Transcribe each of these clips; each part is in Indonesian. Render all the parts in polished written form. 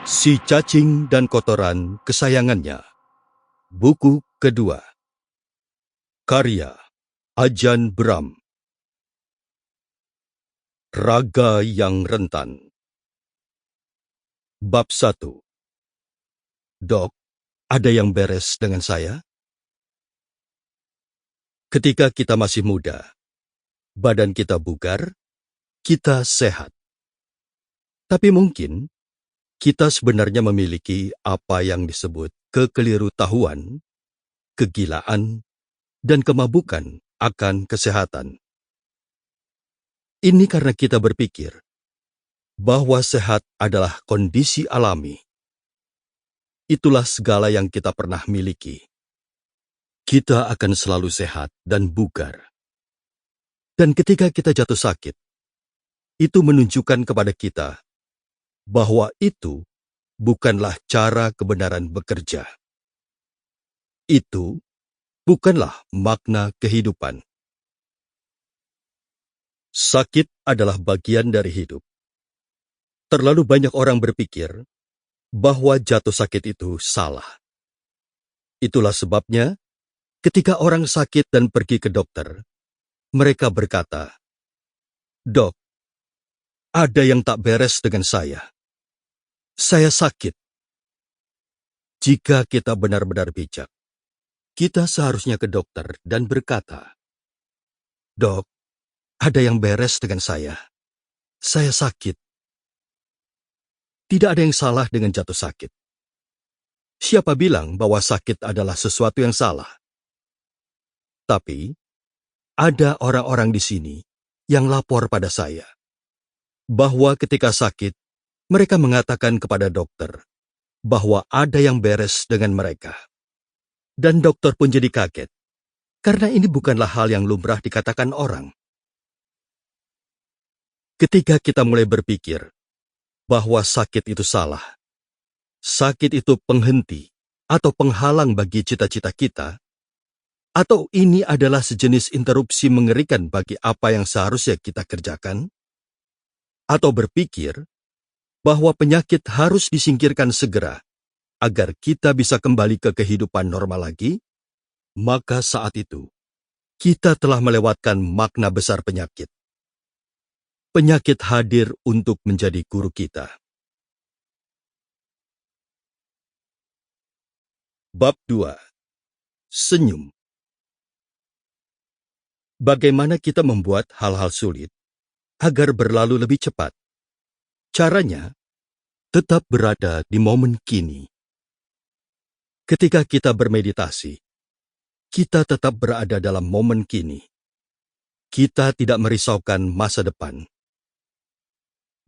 Si Cacing dan Kotoran Kesayangannya. Buku kedua. Karya Ajan Bram. Raga yang Rentan. Bab 1. Dok, ada yang beres dengan saya? Ketika kita masih muda, badan kita bugar, kita sehat. Tapi mungkin kita sebenarnya memiliki apa yang disebut kekelirutahuan, kegilaan, dan kemabukan akan kesehatan. Ini karena kita berpikir bahwa sehat adalah kondisi alami. Itulah segala yang kita pernah miliki. Kita akan selalu sehat dan bugar. Dan ketika kita jatuh sakit, itu menunjukkan kepada kita bahwa itu bukanlah cara kebenaran bekerja. Itu bukanlah makna kehidupan. Sakit adalah bagian dari hidup. Terlalu banyak orang berpikir bahwa jatuh sakit itu salah. Itulah sebabnya, ketika orang sakit dan pergi ke dokter, mereka berkata, "Dok, ada yang tak beres dengan saya. Saya sakit." Jika kita benar-benar bijak, kita seharusnya ke dokter dan berkata, "Dok, ada yang beres dengan saya. Saya sakit." Tidak ada yang salah dengan jatuh sakit. Siapa bilang bahwa sakit adalah sesuatu yang salah? Tapi, ada orang-orang di sini yang lapor pada saya bahwa ketika sakit, mereka mengatakan kepada dokter bahwa ada yang beres dengan mereka. Dan dokter pun jadi kaget, karena ini bukanlah hal yang lumrah dikatakan orang. Ketika kita mulai berpikir bahwa sakit itu salah, sakit itu penghenti atau penghalang bagi cita-cita kita, atau ini adalah sejenis interupsi mengerikan bagi apa yang seharusnya kita kerjakan, atau berpikir bahwa penyakit harus disingkirkan segera agar kita bisa kembali ke kehidupan normal lagi, maka saat itu kita telah melewatkan makna besar penyakit. Penyakit hadir untuk menjadi guru kita. Bab 2. Senyum. Bagaimana kita membuat hal-hal sulit agar berlalu lebih cepat? Caranya, tetap berada di momen kini. Ketika kita bermeditasi, kita tetap berada dalam momen kini. Kita tidak merisaukan masa depan.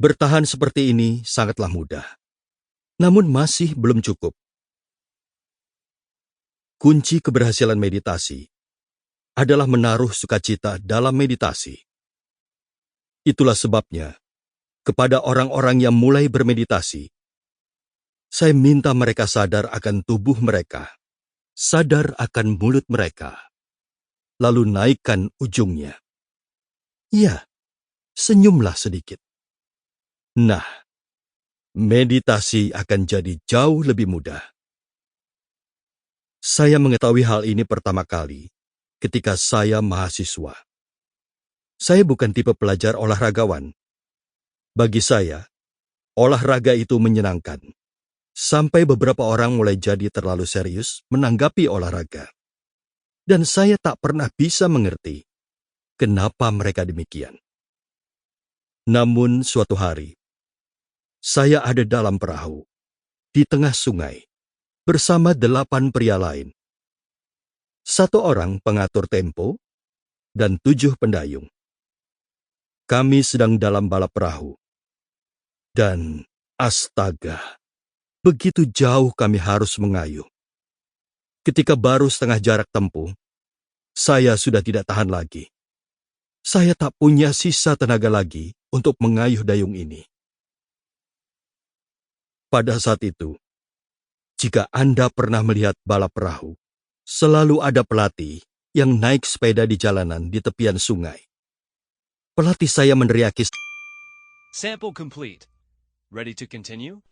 Bertahan seperti ini sangatlah mudah, namun masih belum cukup. Kunci keberhasilan meditasi adalah menaruh sukacita dalam meditasi. Itulah sebabnya, kepada orang-orang yang mulai bermeditasi, saya minta mereka sadar akan tubuh mereka, sadar akan mulut mereka, lalu naikkan ujungnya. Ya, senyumlah sedikit. Nah, meditasi akan jadi jauh lebih mudah. Saya mengetahui hal ini pertama kali ketika saya mahasiswa. Saya bukan tipe pelajar olahragawan. Bagi saya, olahraga itu menyenangkan. Sampai beberapa orang mulai jadi terlalu serius menanggapi olahraga. Dan saya tak pernah bisa mengerti kenapa mereka demikian. Namun suatu hari, saya ada dalam perahu, di tengah sungai, bersama 8 pria lain. 1 orang pengatur tempo, dan 7 pendayung. Kami sedang dalam balap perahu. Dan astaga, begitu jauh kami harus mengayuh. Ketika baru setengah jarak tempuh, saya sudah tidak tahan lagi. Saya tak punya sisa tenaga lagi untuk mengayuh dayung ini. Pada saat itu, jika Anda pernah melihat balap perahu, selalu ada pelatih yang naik sepeda di jalanan di tepian sungai. Pelatih saya meneriaki, Sample complete. Ready to continue?